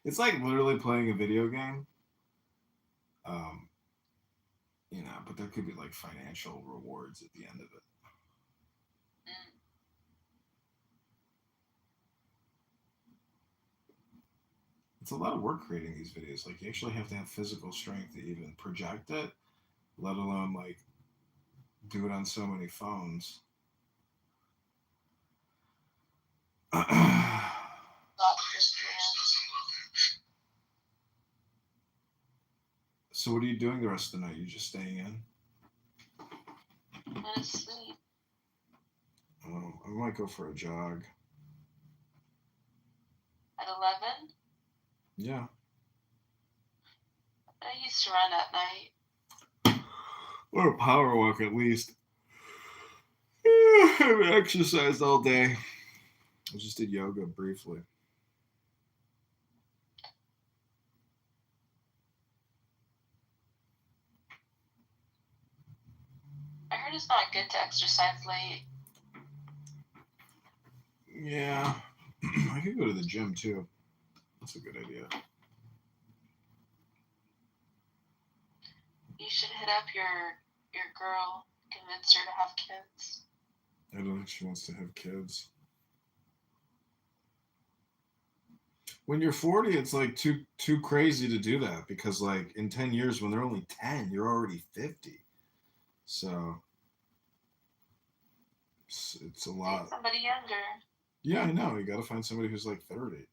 It's like literally playing a video game. Um, but there could be like financial rewards at the end of it. Mm. It's a lot of work creating these videos. Like you actually have to have physical strength to even project it, let alone like do it on so many phones. Not just yeah. So what are you doing the rest of the night? You just staying in? I'm gonna sleep I might go for a jog. at 11. Yeah. I used to run at night. Or a power walk at least. I haven't exercised all day. I just did yoga briefly. I heard it's not good to exercise late. Yeah. I could go to the gym too. That's a good idea. You should hit up your girl, convince her to have kids. I don't think she wants to have kids. When you're 40, it's like too crazy to do that because like in 10 years when they're only 10, you're already 50. So it's a Date lot. somebody younger. Yeah, I know. You got to find somebody who's like 30.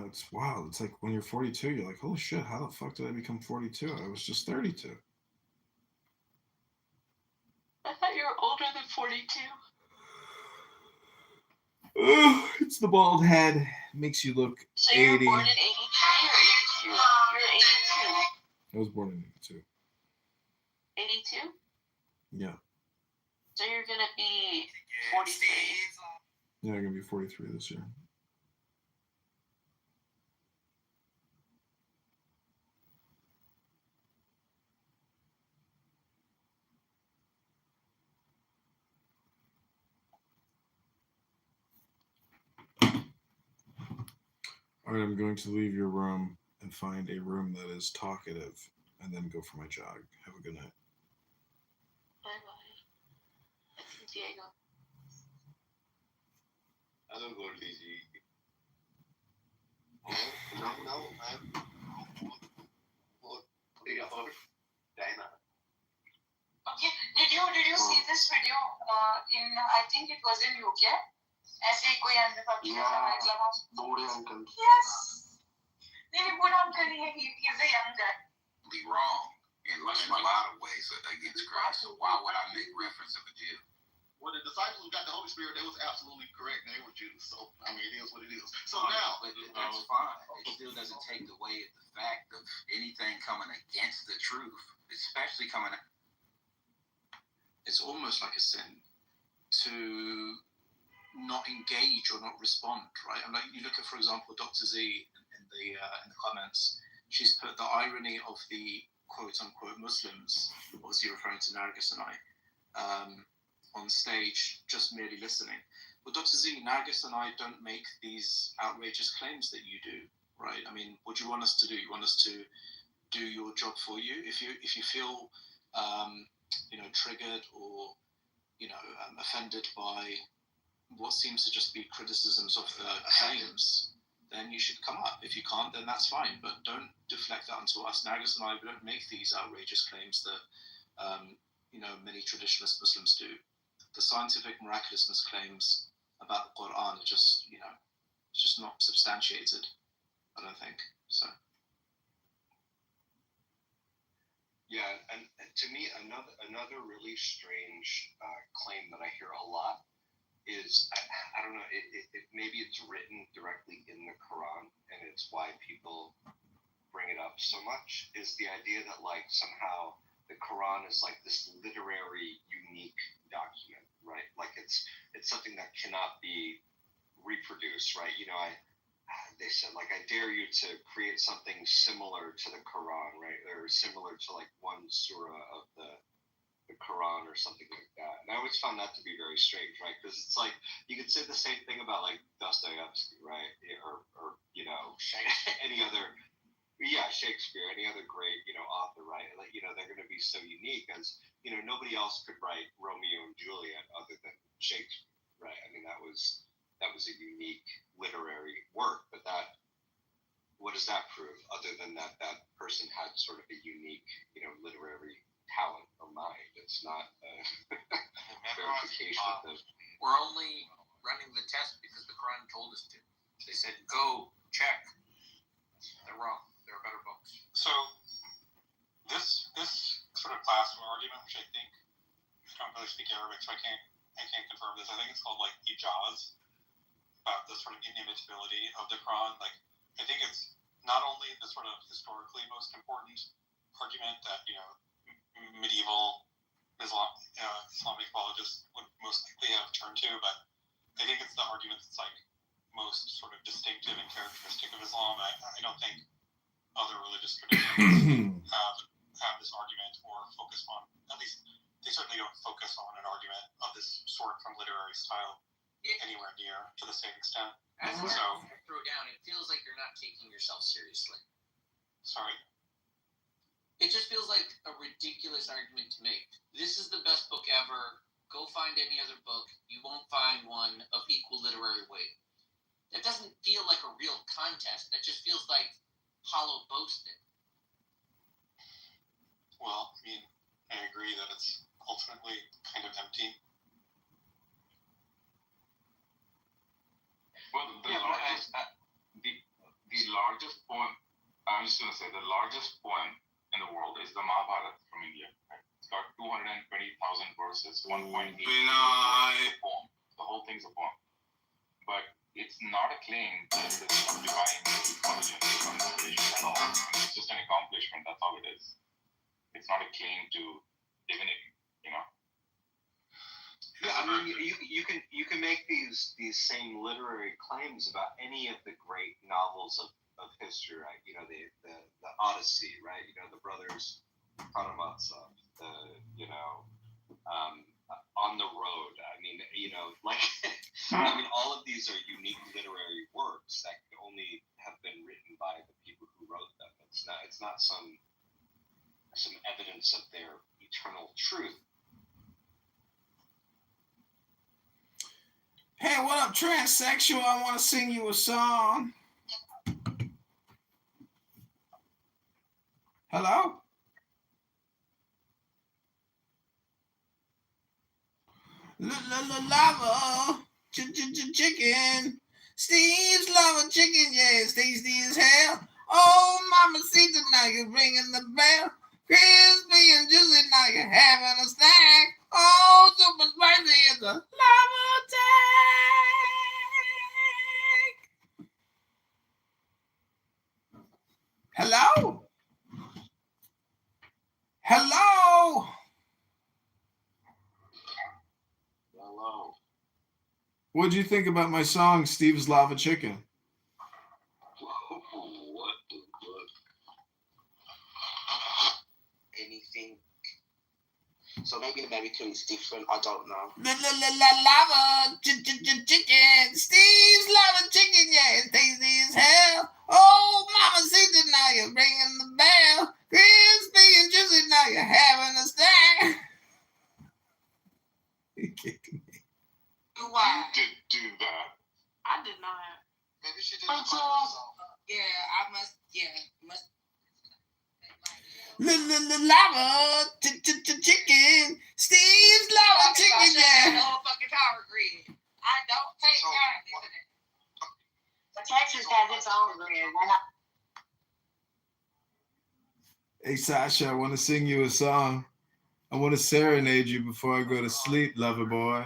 It's wild. It's like when you're 42, you're like, holy shit, how the fuck did I become 42? I was just 32. I thought you were older than 42. Ugh, it's the bald head. Makes you look So you were 80. born in 83 or 82? You're 82. I was born in 82. 82? Yeah. So you're gonna be 43. Yeah, I'm going to be 43 this year. All right, I'm going to leave your room and find a room that is talkative and then go for my jog. Have a good night. Bye bye. It's Diego. I don't go to DG. No, no, I'm Diana. Okay, did you see this video in I think it was in UK? ऐसे ही कोई अंदर का club house. Booty uncle. Yes. नहीं बूढ़ा uncle नहीं है. He's a young guy. Be wrong in a lot of ways against Christ. So why would I make reference of a Jew? Well, the disciples who got the Holy Spirit, they was absolutely correct. They were Jews. So, I mean, it is what it is. So now. But that's fine. It still doesn't take away the fact of anything coming against the truth, especially coming. It's almost like a sin to not engage or not respond, right? And like you look at, for example, Dr. Z in the comments, she's put the irony of the quote unquote Muslims, obviously referring to Nargis and I, on stage just merely listening. Well, Dr. Z, Nargis and I don't make these outrageous claims that you do, right? I mean, what do you want us to do? You want us to do your job for you? If you feel triggered or offended by what seems to just be criticisms of the claims, then you should come up. If you can't, then that's fine. But don't deflect that onto us. Nargis and I, we don't make these outrageous claims that many traditionalist Muslims do. The scientific miraculousness claims about the Quran are just it's just not substantiated. I don't think so. Yeah, and to me, another really strange claim that I hear a lot is I don't know. Maybe it's written directly in the Quran, and it's why people bring it up so much. Is the idea that like somehow the Quran is like this literary unique document, right? Like it's something that cannot be reproduced, right? They said like I dare you to create something similar to the Quran, right, or similar to like one surah of the Quran or something like that. And I always found that to be very strange, right? Because it's like you could say the same thing about like Dostoevsky, right? Or any other, Shakespeare, any other great author, right? Like they're going to be so unique as nobody else could write Romeo and Juliet other than Shakespeare, right? I mean that was a unique literary work, but what does that prove other than that person had sort of a unique literary talent or mind? It's not a verification of those. We're only running the test because the Quran told us to. They said, go, check. They're wrong. There are better books. So this sort of classroom argument, which I think, I don't really speak Arabic, so I can't confirm this. I think it's called like ijaz, about the sort of inimitability of the Quran. Like, I think it's not only the sort of historically most important argument that medieval Islamic apologists would most likely have turned to, but I think it's the argument that's like most sort of distinctive and characteristic of Islam. I don't think other religious traditions have this argument or focus on, at least they certainly don't focus on an argument of this sort from literary style anywhere near to the same extent. As you throw down, it feels like you're not taking yourself seriously. Sorry? It just feels like a ridiculous argument to make. This is the best book ever. Go find any other book. You won't find one of equal literary weight. That doesn't feel like a real contest. That just feels like hollow boasting. Well, I mean, I agree that it's ultimately kind of empty. Well, the largest poem, I'm just going to say, the largest poem in the world is the Mahabharata from India. Right? It's got 220,000 verses, 1.8 poem. The whole thing's a poem. But it's not a claim that it's divine intelligence or inspiration at all. It's just an accomplishment, that's all it is. It's not a claim to divinity, Yeah, I mean, you can make these same literary claims about any of the great novels of history, right? The Odyssey, right? The brothers Karamazov, On the Road. I mean, all of these are unique literary works that can only have been written by the people who wrote them. It's not some evidence of their eternal truth. Hey, what up, transsexual? I want to sing you a song. Hello? Lava chicken. Steve's lava chicken, yeah, it's tasty as hell. Oh, mama, see tonight you're ringing the bell. Crispy and juicy, now you're having a snack. Oh, super spicy, it's a lava tank. Hello? Hello? Hello. What'd you think about my song, Steve's Lava Chicken? What the fuck? Anything. So maybe in America it's different. I don't know. Lava chicken. Steve's lava chicken, yeah, it's tasty as hell. Oh, mama, see now you're ringing the bell. Crispy and juicy, now you're having a snack. You kicked me. Why? You did do that. I did not. Maybe she did. Yeah, I must. Yeah, must. Lava chicken. Steve's lava chicken, yeah. The whole fucking power grid. I don't take part in it. But Texas has its own grid. Hey, Sasha, I want to sing you a song. I want to serenade you before I go to sleep, lover boy.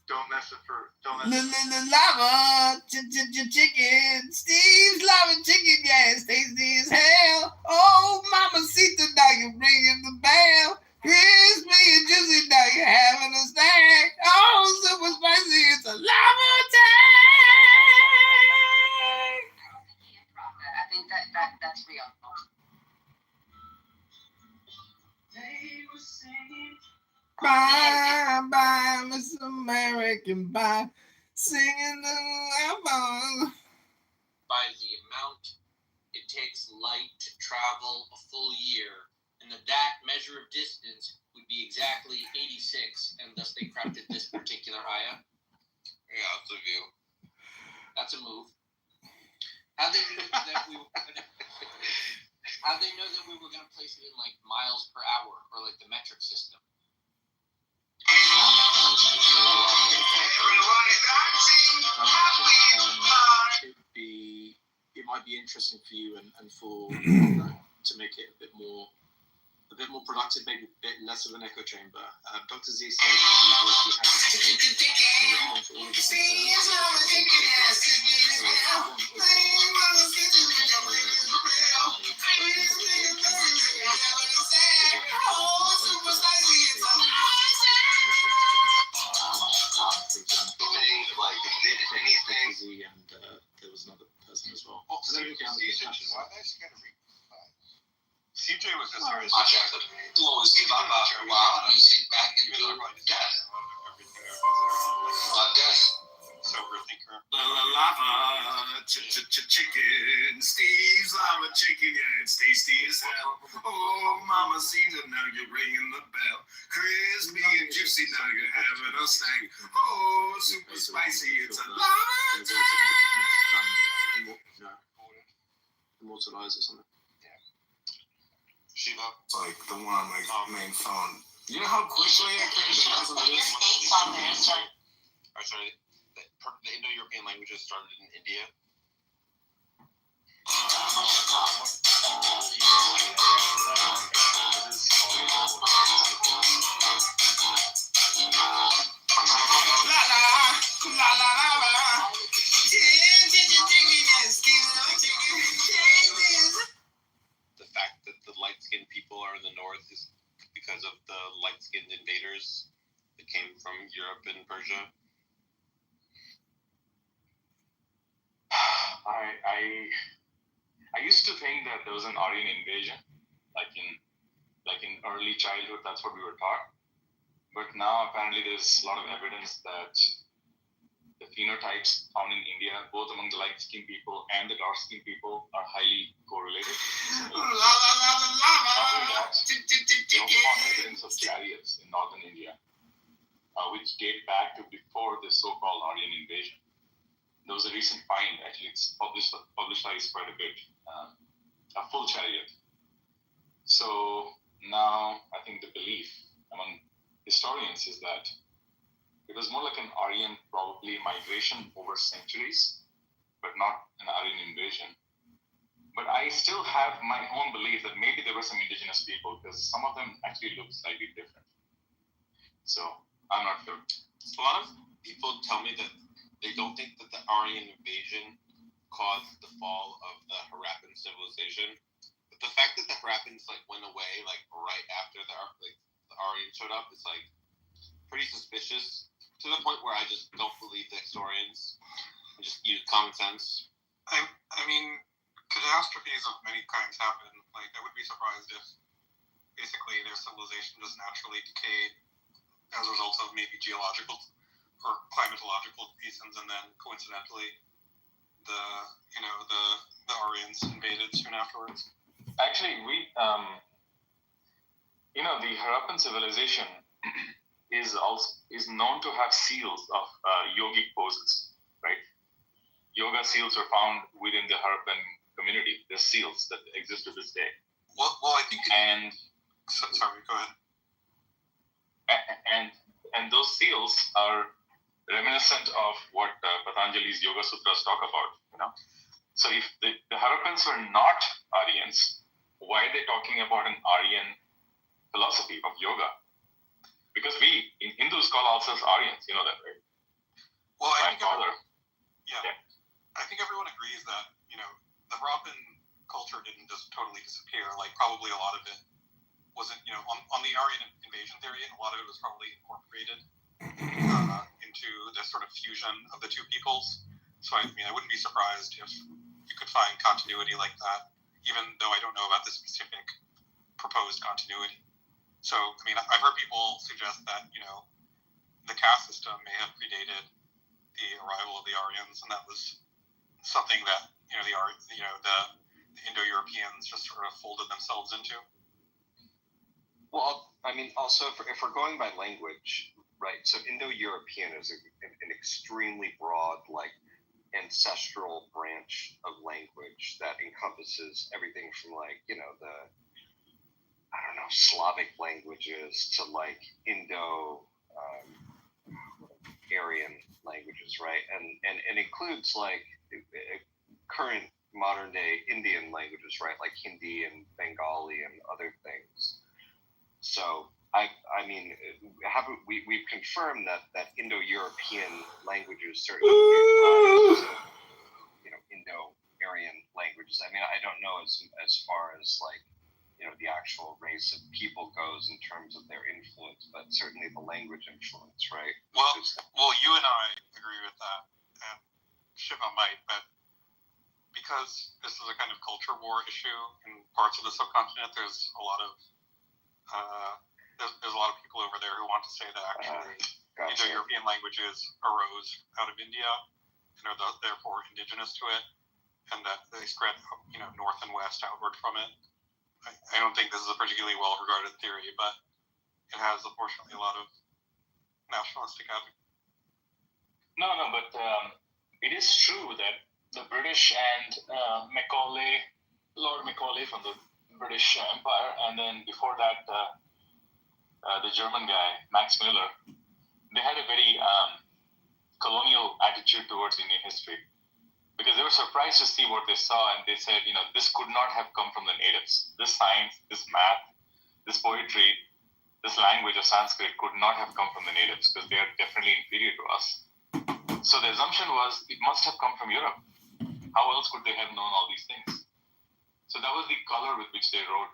Don't mess with her. Lava chicken. Steve's lava chicken, yeah, it's tasty as hell. Oh, mama, see now you're ringing the bell. Crispy and juicy, now you're having a snack. Oh, super spicy, it's a lava tank. I think that's real. getting by, singing the lava. By the amount it takes light to travel a full year, and that measure of distance would be exactly 86, and thus they crafted this particular ayah. Yeah, that's a view. That's a move. How'd they know that we were gonna place it in like miles per hour or like the metric system? It might be interesting for you and for to make it a bit more productive, maybe a bit less of an echo chamber. Dr. Z said he would be happy to respond to all of the and there was another person as well. Well, So then we can have a discussion. CJ was just here. To always give up after a while and we sit back and do death. So we're thinking. Lava, chicken, Steve's lava chicken, yeah, it's tasty as hell. Oh, Mama Caesar, now you're ringing the bell. Crispy and juicy, now you're having a snack. Oh, super spicy, it's a lava Immortalize or something. Shiva. like the one on my main phone. You know how quickly I can Sorry, the Indo-European languages started in India. The fact that the light-skinned people are in the north is because of the light-skinned invaders that came from Europe and Persia. I used to think that there was an Aryan invasion, like in early childhood. That's what we were taught. But now apparently there's a lot of evidence that the phenotypes found in India, both among the light-skinned people and the dark-skinned people, are highly correlated. Not only that, we also found evidence of chariots in northern India, which date back to before the so-called Aryan invasion. There was a recent find, actually it's publicized quite a bit, a full chariot. So now I think the belief among historians is that it was more like an Aryan probably migration over centuries, but not an Aryan invasion. But I still have my own belief that maybe there were some indigenous people because some of them actually look slightly different. So I'm not sure. A lot of people tell me that they don't think that the Aryan invasion caused the fall of the Harappan civilization. But the fact that the Harappans went away right after the Aryan showed up is pretty suspicious, to the point where I just don't believe the historians and just use common sense. I mean, catastrophes of many kinds happen. I would be surprised if basically their civilization just naturally decayed as a result of maybe geological or climatological reasons, and then coincidentally the Aryans invaded soon afterwards. Actually, the Harappan civilization is known to have seals of yogic poses, right? Yoga seals are found within the Harappan community. There's seals that exist to this day. Well, I think. Sorry, go ahead. And those seals are reminiscent of what Patanjali's Yoga Sutras talk about. So if the Harappans were not Aryans, why are they talking about an Aryan philosophy of yoga? Because we in Hindus call ourselves Aryans, you know that, right? Well, I think everyone agrees that the Harappan culture didn't just totally disappear. Probably a lot of it wasn't, on the Aryan invasion theory, and a lot of it was probably incorporated into this sort of fusion of the two peoples. So I wouldn't be surprised if you could find continuity like that, even though I don't know about the specific proposed continuity. So I've heard people suggest that the caste system may have predated the arrival of the Aryans, and that was something that the Indo-Europeans just sort of folded themselves into. Well, I mean, also if we're going by language, right? So Indo-European is an extremely broad, like, ancestral branch of language that encompasses everything from, like, the Slavic languages to, like, Indo-Aryan languages, right? And includes, like, current modern day Indian languages, right? Like Hindi and Bengali and other things. So I mean, we've confirmed that Indo-European languages certainly give rise to, Indo-Aryan languages. I mean, I don't know as far as, like, the actual race of people goes in terms of their influence, but certainly the language influence, right? Well, you and I agree with that, and Shiva might, but because this is a kind of culture war issue in parts of the subcontinent, there's a lot of people over there who want to say that actually Indo-European languages arose out of India and are therefore indigenous to it, and that they spread north and west outward from it. I don't think this is a particularly well-regarded theory, but it has unfortunately a lot of nationalistic advocates. No, but it is true that the British and Lord Macaulay from the British Empire, and then before that, the German guy, Max Muller, they had a very colonial attitude towards Indian history, because they were surprised to see what they saw, and they said, this could not have come from the natives. This science, this math, this poetry, this language of Sanskrit could not have come from the natives, because they are definitely inferior to us. So the assumption was it must have come from Europe. How else could they have known all these things? So that was the color with which they wrote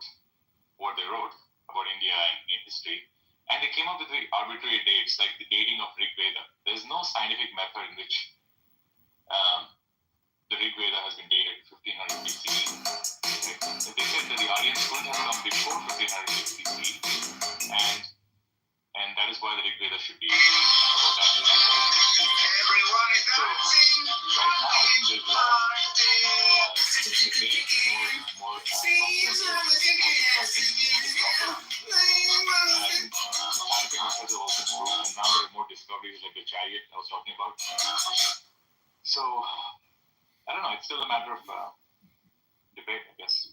what they wrote about India and Indian history. And they came up with very arbitrary dates, like the dating of Rig Veda. There's no scientific method in which the Rig Veda has been dated 1500 BCE. They said that the Aryans couldn't have come before 1500 BCE, and that is why the Rig Veda should be about that. So right now, I think there's a lot and now there are more discoveries like the chariot I was talking about. So I don't know, it's still a matter of debate, I guess.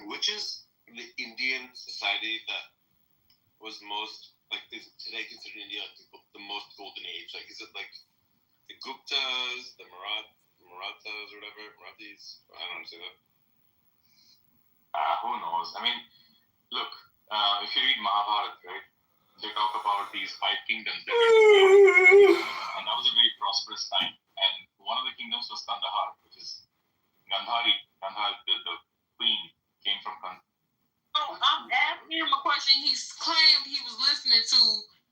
Which is the Indian society that was most, like, is today considered India like the most golden age? Like, is it like the Guptas, the Marathas, or whatever, Marathis? I don't know how to say that. Who knows? I mean, look, if you read Mahabharata, right, they talk about these 5 kingdoms that and that was a very prosperous time. And one of the kingdoms was Kandahar, which is Gandhari. Gandhar, the queen, came from Kandahar. Oh, I'm asking him a question he's claimed he was listening to,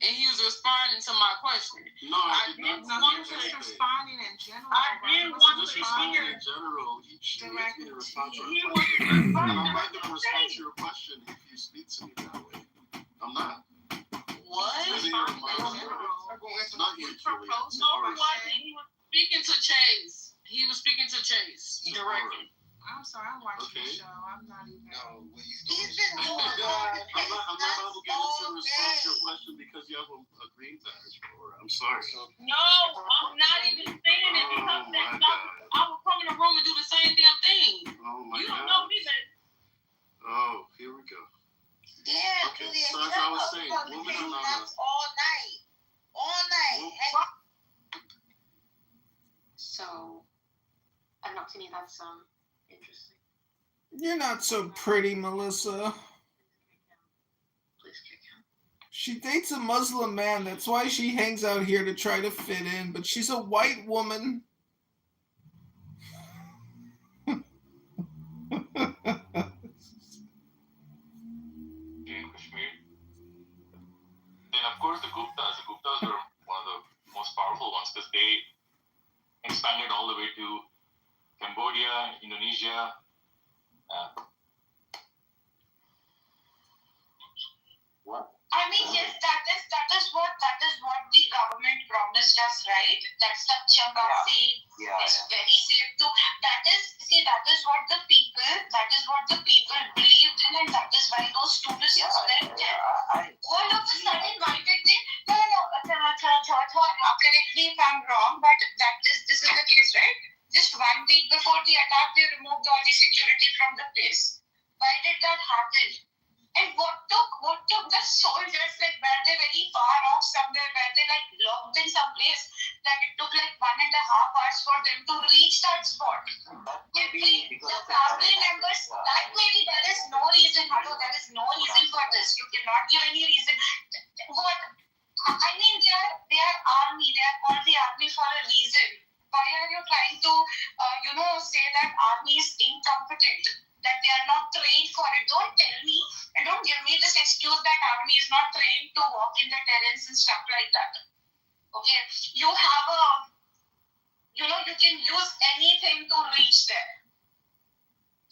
and he was responding to my question. No, I didn't want to responding in general. I didn't want to responding hear in general. She needs me to respond to He her was question. responding I'm not to going to respond to your question if you speak to me that way. I'm not. what? Whether you're a moderator, it's not you, Julia. No, he wasn't. He was speaking to Chase. He was speaking to Chase directly. I'm sorry, I'm watching Okay. the show. I'm not even. No, what he's He's doing been is- going I'm not obligated to respond to your question because you have a green badge. I'm sorry. No, I'm not even saying it because Oh my I God. would come in the room and do the same damn thing. Oh my You don't God. know me, but Oh, here we go. Yeah, Okay, Julia, so as shut I was up. saying, We're gonna moving be on nuts all night. All night. Well, So, I don't know, to me that's interesting. You're not so pretty, Melissa. Please kick him. She dates a Muslim man. That's why she hangs out here to try to fit in. But she's a white woman. In Kashmir. Then, of course, the Guptas. The Guptas were one of the most powerful ones because they expanded all the way to Cambodia, Indonesia. What? I I mean, yes, that is what the government promised us, right? That Swachh is very safe to. That is what the people believed in, and that is why those students went there. All of a sudden, why did they? No. Correct me if I'm wrong, but this is the case, right? Just 1 week before the attack, they removed all the security from the place. Why did that happen? And what took the soldiers, like, were they very far off somewhere, were they like locked in some place that it took like 1.5 hours for them to reach that spot? The family members, that maybe there is no reason, there is no reason for this. You cannot give any reason. What? I mean, they are army, they are called the army for a reason. Why are you trying to, say that army is incompetent? That they are not trained for it. Don't tell me and don't give me this excuse that army is not trained to walk in the terrains and stuff like that. Okay, you have you can use anything to reach there.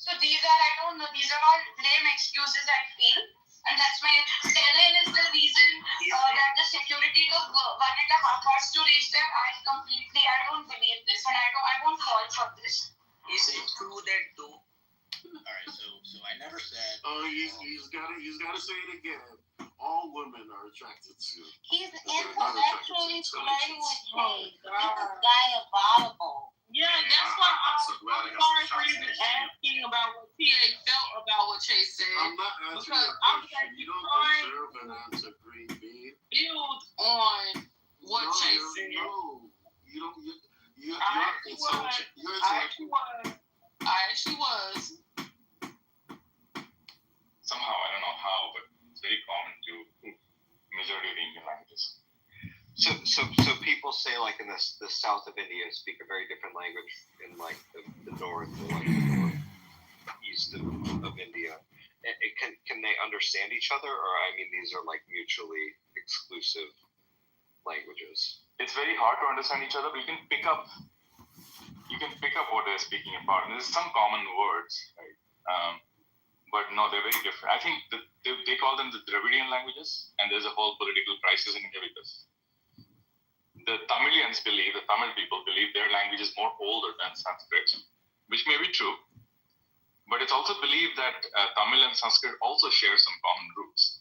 So these are all lame excuses, I feel. And that's why terrain is the reason that the security took 1.5 hours to reach there. I don't believe this, and I won't fall for this. Is it true that though? Alright, so I never said. Oh, he's gotta say it again. All women are attracted to. He's intellectually playing with me. This is diabolical. Yeah, that's why I'm sorry for even asking about what TA felt about what Chase said. I'm not answering Because that I was question. like, You don't trying deserve an answer, Green Bean. build on what Chase said. No, you don't. You're I actually was. Somehow, I don't know how, but it's very common to majority of Indian languages. So people say, like, in the south of India, speak a very different language in like the north, or like the northeast of India. Can they understand each other, or I mean, these are like mutually exclusive languages? It's very hard to understand each other, but you can pick up what they're speaking about. And there's some common words, right? But no, they're very different. I think they call them the Dravidian languages, and there's a whole political crisis in India because the Tamil people believe their language is more older than Sanskrit, which may be true. But it's also believed that Tamil and Sanskrit also share some common roots.